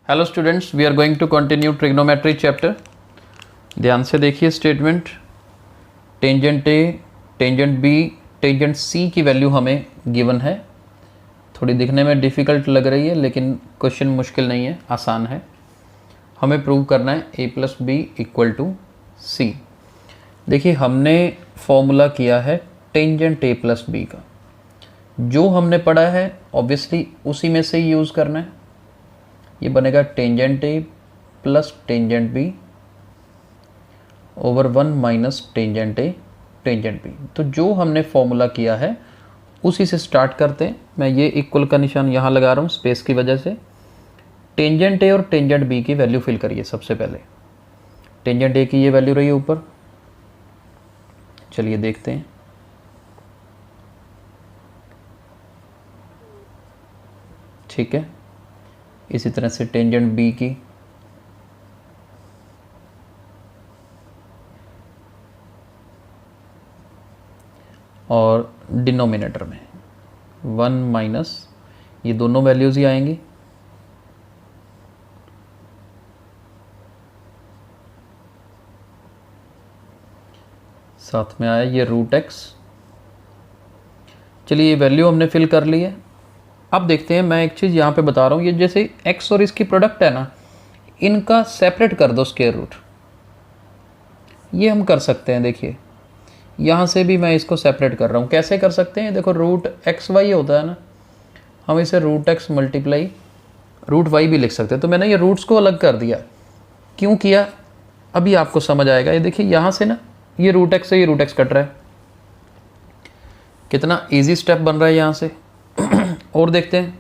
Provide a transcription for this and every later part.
Hello students, we are going to continue trigonometry chapter. ध्यान से देखिए statement. Tangent A, tangent B, tangent C की value हमें given है। थोड़ी दिखने में डिफ़िकल्ट लग रही है लेकिन क्वेश्चन मुश्किल नहीं है, आसान है। हमें प्रूव करना है ए प्लस बी इक्वल टू सी। देखिए हमने फॉर्मूला किया है टेंजेंट ए प्लस बी का। जो हमने पढ़ा है ऑब्वियसली उसी में से ही यूज़ करना है। ये बनेगा tangent A plus tangent B over 1 minus tangent A tangent B. तो जो हमने फॉर्मूला किया है उसी से स्टार्ट करते हैं। मैं ये इक्वल का निशान यहाँ लगा रहा हूँ स्पेस की वजह से। टेंजेंट ए और टेंजेंट बी की वैल्यू फिल करिए। सबसे पहले टेंजेंट ए की ये वैल्यू रही है ऊपर, चलिए देखते हैं। ठीक है, इसी तरह से टेंजेंट बी की, और डिनोमिनेटर में 1 माइनस ये दोनों वैल्यूज़ ही आएंगी। साथ में आया ये रूट एक्स। चलिए ये वैल्यू हमने फिल कर ली है। अब देखते हैं, मैं एक चीज़ यहाँ पे बता रहा हूँ, ये जैसे x और इसकी प्रोडक्ट है ना, इनका सेपरेट कर दो स्क्वायर रूट। ये हम कर सकते हैं। देखिए यहाँ से भी मैं इसको सेपरेट कर रहा हूँ। कैसे कर सकते हैं? देखो रूट एक्स वाई होता है ना, हम इसे root x multiply root y भी लिख सकते हैं। तो मैंने ये रूट्स को अलग कर दिया। क्यों किया अभी आपको समझ आएगा। ये देखिए यहाँ से ना ये रूट एक्स से ये रूट एक्स कट रहा है। कितना ईजी स्टेप बन रहा है यहाँ से। और देखते हैं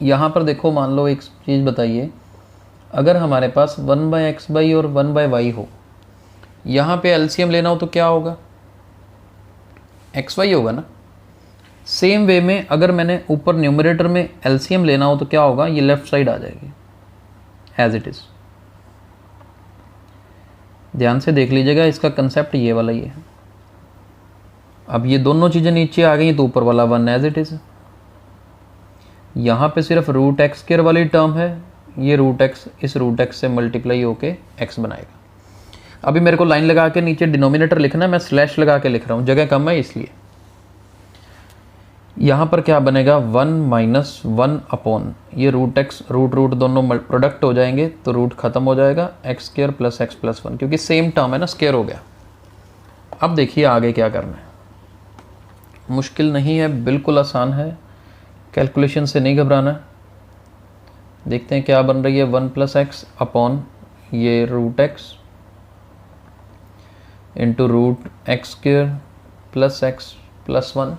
यहाँ पर। देखो मान लो एक चीज़ बताइए, अगर हमारे पास 1/x और 1/y हो, यहाँ पे एलसीएम लेना हो तो क्या होगा? xy होगा ना। सेम वे में अगर मैंने ऊपर न्यूमरेटर में एलसीएम लेना हो तो क्या होगा? ये लेफ्ट साइड आ जाएगी एज इट इज़। ध्यान से देख लीजिएगा, इसका कंसेप्ट ये वाला ही है। अब ये दोनों चीज़ें नीचे आ गई तो ऊपर वाला 1 एज इट इज़। यहाँ पे सिर्फ रूट एक्स स्क्वायर वाली टर्म है, ये रूट एक्स इस रूट एक्स से मल्टीप्लाई होके एक्स बनाएगा। अभी मेरे को लाइन लगा के नीचे डिनोमिनेटर लिखना है, मैं स्लैश लगा के लिख रहा हूँ, जगह कम है इसलिए। यहाँ पर क्या बनेगा? 1 माइनस 1 अपॉन ये रूट एक्स रूट रूट दोनों प्रोडक्ट हो जाएंगे तो रूट खत्म हो जाएगा, x square plus x plus 1, क्योंकि सेम टर्म है ना, स्क्वायर हो गया। अब देखिए आगे क्या करना है। मुश्किल नहीं है, बिल्कुल आसान है, कैलकुलेशन से नहीं घबराना। देखते हैं क्या बन रही है। 1 प्लस एक्स अपॉन ये root x into root x square plus x plus 1,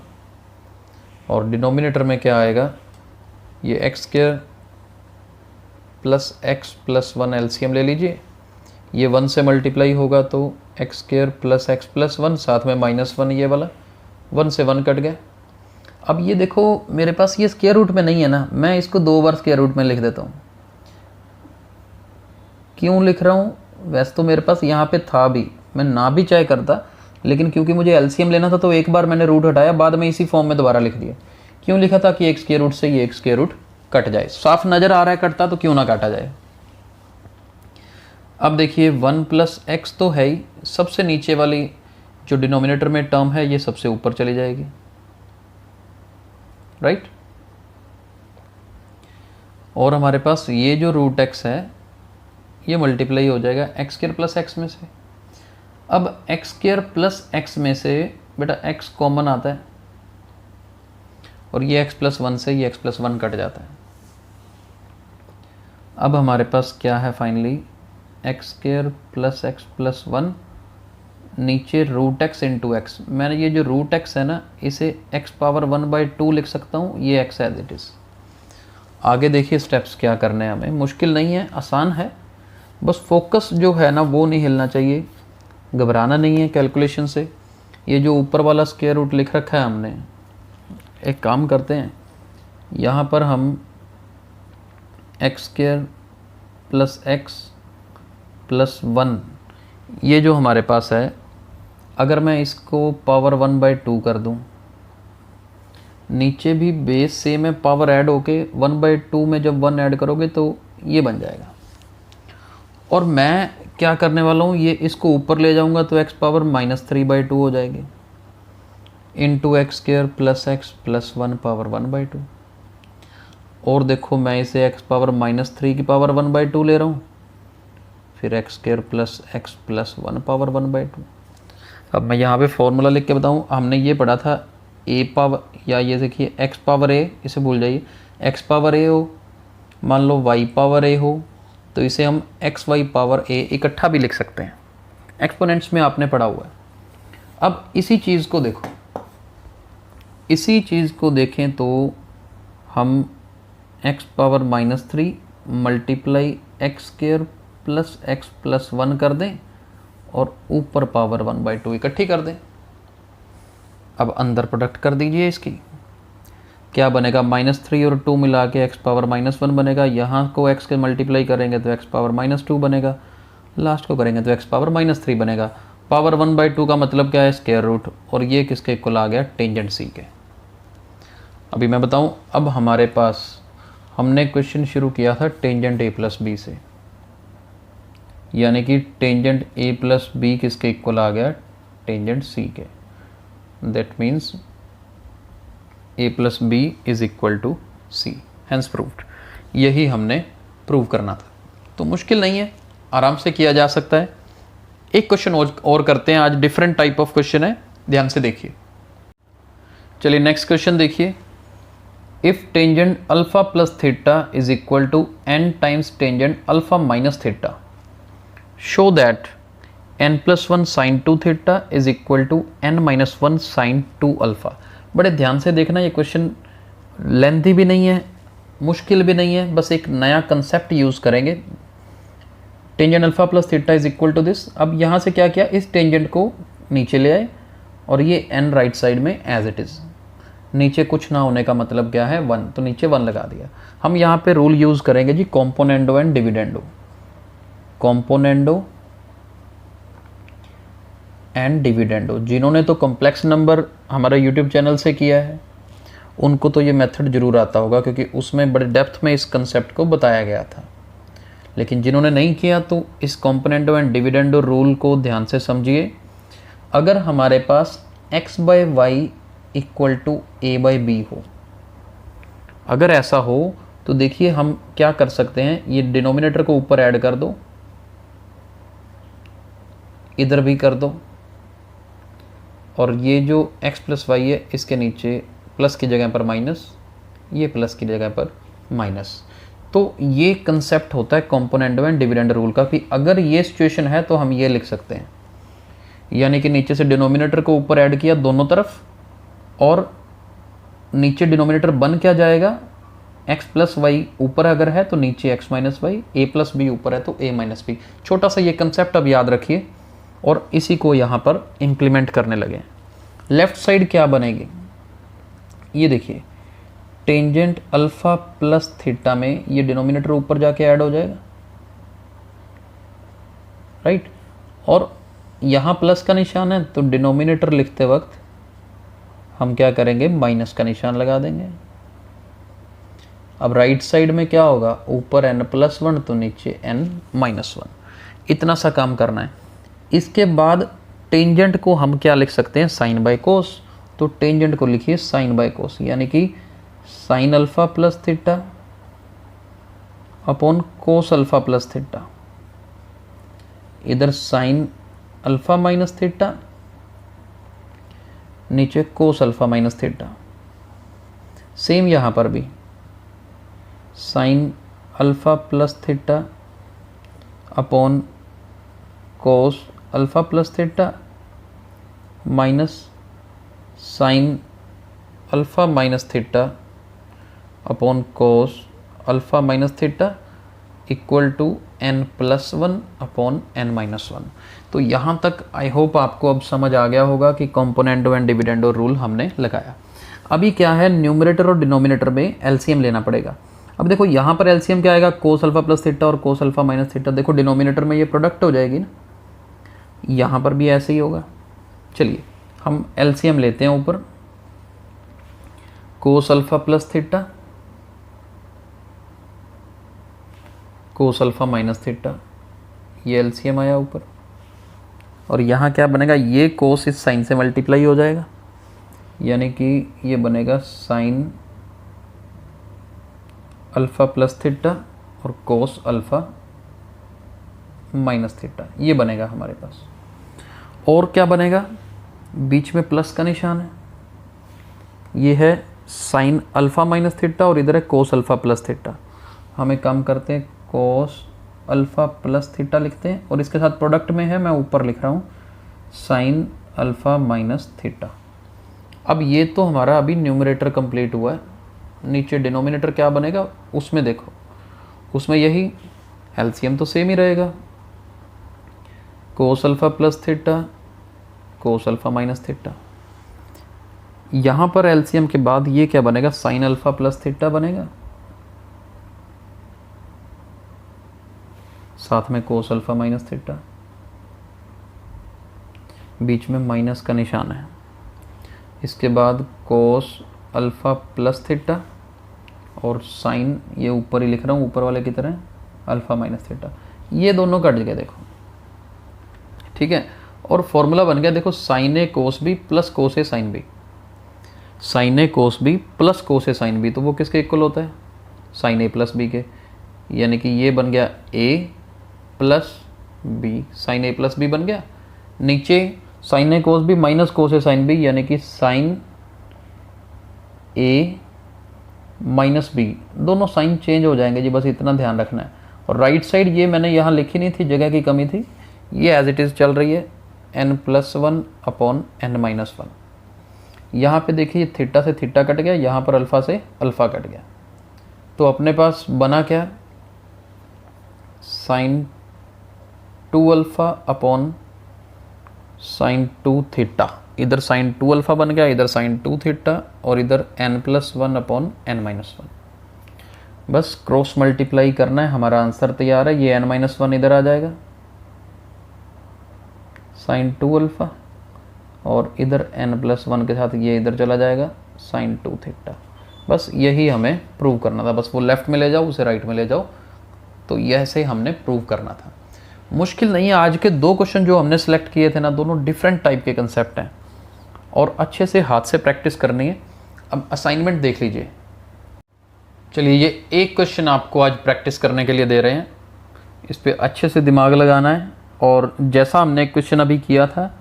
और डिनोमिनेटर में क्या आएगा? ये x square plus x plus 1 LCM ले लीजिए। ये 1 से मल्टीप्लाई होगा तो x square plus x plus 1, साथ में -1 ये वाला, 1 से 1 कट गया। अब ये देखो मेरे पास ये स्क्वायर रूट में नहीं है ना, मैं इसको 2 बार स्क्वायर रूट में लिख देता हूँ। क्यों लिख रहा हूँ? वैसे तो मेरे पास यहाँ पे था भी, मैं ना भी चाहे करता, लेकिन क्योंकि मुझे एलसीएम लेना था तो एक बार मैंने रूट हटाया, बाद में इसी फॉर्म में दोबारा लिख दिया। क्यों लिखा था? कि एक स्क्वायर रूट से ये एक स्क्वायर रूट कट जाए। साफ नज़र आ रहा है कटता, तो क्यों ना काटा जाए। अब देखिए 1 प्लस एक्स तो है ही, सबसे नीचे वाली जो डिनोमिनेटर में टर्म है ये सबसे ऊपर चली जाएगी, राइट। और हमारे पास ये जो रूट एक्स है ये मल्टीप्लाई हो जाएगा एक्स स्क्वायर प्लस एक्स में से। अब एक्स स्क्वायर प्लस एक्स में से बेटा एक्स कॉमन आता है, और ये एक्स प्लस 1 से ये एक्स प्लस 1 कट जाता है। अब हमारे पास क्या है finally? X square plus x plus 1, नीचे रूट एक्स इंटू एक्स। मैंने ये जो रूट एक्स है ना, इसे एक्स पावर 1/2 लिख सकता हूँ, ये एक्स एज इट इज़। आगे देखिए स्टेप्स क्या करने हैं हमें। मुश्किल नहीं है, आसान है, बस फोकस जो है ना वो नहीं हिलना चाहिए, घबराना नहीं है कैलकुलेशन से। ये जो ऊपर वाला स्क्वायर रूट लिख रखा है हमने, एक काम करते हैं, यहाँ पर हम x square plus x plus 1 ये जो हमारे पास है, अगर मैं इसको पावर 1/2 कर दूं, नीचे भी बेस सेम है, पावर ऐड होके 1/2 में जब 1 ऐड करोगे तो ये बन जाएगा। और मैं क्या करने वाला हूँ, ये इसको ऊपर ले जाऊँगा तो x पावर -3/2 हो जाएगी, इंटू x² + x + 1 पावर 1/2। और देखो मैं इसे x पावर -3 की पावर 1/2 ले रहा हूँ, फिर x² + x + 1 पावर 1/2। अब मैं यहाँ पे फॉर्मूला लिख के बताऊँ, हमने ये पढ़ा था a पावर, या ये देखिए x पावर a, इसे भूल जाइए, x पावर a हो, मान लो y पावर a हो, तो इसे हम x y पावर a इकट्ठा भी लिख सकते हैं। एक्सपोनेंट्स में आपने पढ़ा हुआ है। अब इसी चीज़ को देखो, इसी चीज़ को देखें तो हम x power -3 multiply x² + x + 1 कर दें और ऊपर पावर 1/2 इकट्ठी कर दें। अब अंदर प्रोडक्ट कर दीजिए इसकी, क्या बनेगा, -3 और 2 मिला के x पावर -1 बनेगा। यहाँ को x के मल्टीप्लाई करेंगे तो x पावर -2 बनेगा, लास्ट को करेंगे तो x पावर -3 बनेगा। पावर 1/2 का मतलब क्या है, स्क्वायर रूट, और ये किसके इक्वल आ गया, टेंजेंट c के। अभी मैं बताऊँ, अब हमारे पास, हमने क्वेश्चन शुरू किया था टेंजेंट a + b से, यानी कि टेंजेंट a + b किसके इक्वल आ गया, टेंजेंट c के। That means a + b = c, hence proved. यही हमने प्रूव करना था, तो मुश्किल नहीं है, आराम से किया जा सकता है। एक क्वेश्चन और करते हैं, आज डिफरेंट टाइप ऑफ क्वेश्चन है, ध्यान से देखिए। चलिए नेक्स्ट क्वेश्चन देखिए। If tangent alpha + theta = n times tangent alpha - theta, show that n + 1 sin 2 theta = n - 1 sin 2 alpha. बड़े ध्यान से देखना, ये क्वेश्चन लेंथी भी नहीं है, मुश्किल भी नहीं है, बस एक नया कंसेप्ट यूज़ करेंगे। Tangent alpha + theta = this. अब यहाँ से क्या किया, इस टेंजेंट को नीचे ले आए और ये n राइट साइड में एज इट इज़, नीचे कुछ ना होने का मतलब क्या है, 1, तो नीचे 1 लगा दिया। हम यहाँ पे रूल यूज़ करेंगे जी, componendo and dividendo. Componendo and dividendo, जिन्होंने तो कॉम्प्लेक्स नंबर हमारे यूट्यूब चैनल से किया है उनको तो ये मेथड ज़रूर आता होगा, क्योंकि उसमें बड़े डेप्थ में इस कंसेप्ट को बताया गया था। लेकिन जिन्होंने नहीं किया तो इस कॉम्पोनेंडो एंड डिविडेंडो रूल को ध्यान से समझिए। अगर हमारे पास x/y = a/b हो, अगर ऐसा हो तो देखिए हम क्या कर सकते हैं, ये डिनोमिनेटर को ऊपर ऐड कर दो, इधर भी कर दो, और ये जो x + y है इसके नीचे प्लस की जगह पर माइनस, ये प्लस की जगह पर माइनस। तो ये कंसेप्ट होता है कॉम्पोनेंडो एंड डिविडेंड रूल का, कि अगर ये सिचुएशन है तो हम ये लिख सकते हैं, यानी कि नीचे से डिनोमिनेटर को ऊपर ऐड किया दोनों तरफ, और नीचे डिनोमिनेटर बन क्या जाएगा, x + y ऊपर अगर है तो नीचे x - y, a + b ऊपर है तो a - b। छोटा सा ये कंसेप्ट अब याद रखिए और इसी को यहाँ पर इम्प्लीमेंट करने लगे। लेफ्ट साइड क्या बनेगी, ये देखिए, टेंजेंट अल्फा + थीटा में ये डिनोमिनेटर ऊपर जाके ऐड हो जाएगा, राइट। और यहाँ प्लस का निशान है तो डिनोमिनेटर लिखते वक्त हम क्या करेंगे, माइनस का निशान लगा देंगे। अब राइट साइड में क्या होगा, ऊपर n + 1 तो नीचे n - 1। इतना सा काम करना है। इसके बाद टेंजेंट को हम क्या लिख सकते हैं, साइन बाय कोस। तो टेंजेंट को लिखिए साइन बाय कोस, यानी कि sine alpha + theta upon cos alpha + theta. इधर साइन अल्फा - थीटा, नीचे कोस अल्फा - थीटा। सेम यहाँ पर भी sine alpha + theta upon cos alpha + theta minus sine alpha - theta upon cos alpha - theta = n + 1 upon n - 1। तो यहाँ तक I hope आपको अब समझ आ गया होगा कि कॉम्पोनेंडो एंड डिविडेंडो रूल हमने लगाया। अभी क्या है, न्यूमरेटर और डिनोमिनेटर में एलसीएम लेना पड़ेगा। अब देखो यहाँ पर एलसीएम क्या आएगा, कोस अल्फा + थीटा और कोस अल्फा - थीटा। देखो डिनोमिनेटर में ये प्रोडक्ट हो जाएगी ना, यहाँ पर भी ऐसे ही होगा। चलिए हम एलसीएम लेते हैं ऊपर, cos alpha + theta cos alpha minus theta, ये एलसीएम आया ऊपर, और यहाँ क्या बनेगा, ये कोस इस साइन से मल्टीप्लाई हो जाएगा, यानी कि ये बनेगा साइन अल्फ़ा प्लस थीटा और कोस अल्फ़ा माइनस थीटा, ये बनेगा हमारे पास। और क्या बनेगा, बीच में प्लस का निशान है, ये है साइन अल्फ़ा माइनस थीटा और इधर है कोस अल्फ़ा प्लस थीटा। हम एक काम करते हैं, कोस अल्फ़ा प्लस थीटा लिखते हैं और इसके साथ प्रोडक्ट में है, मैं ऊपर लिख रहा हूँ साइन अल्फ़ा माइनस थीटा। अब ये तो हमारा अभी न्यूमरेटर कंप्लीट हुआ है, नीचे डिनोमिनेटर क्या बनेगा उसमें देखो, उसमें यही एलसीएम तो सेम ही रहेगा, cos alpha plus theta cos alpha minus theta. यहाँ पर एलसीएम के बाद ये क्या बनेगा, साइन अल्फ़ा प्लस थीटा बनेगा, साथ में कोस अल्फ़ा माइनस थीटा, बीच में माइनस का निशान है, इसके बाद कोस अल्फ़ा प्लस थीटा और साइन, ये ऊपर ही लिख रहा हूँ ऊपर वाले की तरह, अल्फ़ा माइनस थीटा, ये दोनों कट गए देखो, ठीक है। और फॉर्मूला बन गया देखो, साइन ए कोस बी प्लस कोस ए साइन बी, साइन ए कोस बी प्लस कोस ए साइन बी, तो वो किसके इक्वल होता है, साइन ए प्लस बी के, यानी कि ये बन गया ए प्लस बी, साइन ए प्लस बी बन गया। नीचे साइन ए कोस बी माइनस कोस ए साइन बी, यानी कि साइन ए माइनस बी, दोनों साइन चेंज हो जाएंगे जी, बस इतना ध्यान रखना है। और राइट साइड ये मैंने यहाँ लिखी नहीं थी, जगह की कमी थी, ये एज इट इज़ चल रही है n+1 अपॉन n-1। यहाँ पे देखिए थीटा से थीटा कट गया, यहाँ पर अल्फ़ा से अल्फ़ा कट गया, तो अपने पास बना क्या, sine 2 alpha upon sine 2 theta, इधर साइन 2 अल्फ़ा बन गया, इधर साइन 2 थीटा, और इधर n+1 अपॉन n-1। बस क्रॉस मल्टीप्लाई करना है, हमारा आंसर तैयार है। ये n-1 इधर आ जाएगा, साइन 2 अल्फ़ा, और इधर n+1 के साथ ये इधर चला जाएगा, साइन 2 थीटा। बस यही हमें प्रूव करना था, बस वो लेफ़्ट में ले जाओ, उसे राइट में ले जाओ, तो यह से हमने प्रूव करना था। मुश्किल नहीं है, आज के 2 क्वेश्चन जो हमने सेलेक्ट किए थे ना, दोनों डिफरेंट टाइप के कंसेप्ट हैं और अच्छे से हाथ से प्रैक्टिस करनी है। अब असाइनमेंट देख लीजिए। चलिए, ये एक क्वेश्चन आपको आज प्रैक्टिस करने के लिए दे रहे हैं, इस पर अच्छे से दिमाग लगाना है, और जैसा हमने क्वेश्चन अभी किया था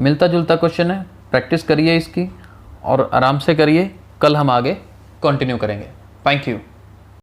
मिलता जुलता क्वेश्चन है, प्रैक्टिस करिए इसकी और आराम से करिए, कल हम आगे कंटिन्यू करेंगे। Thank you.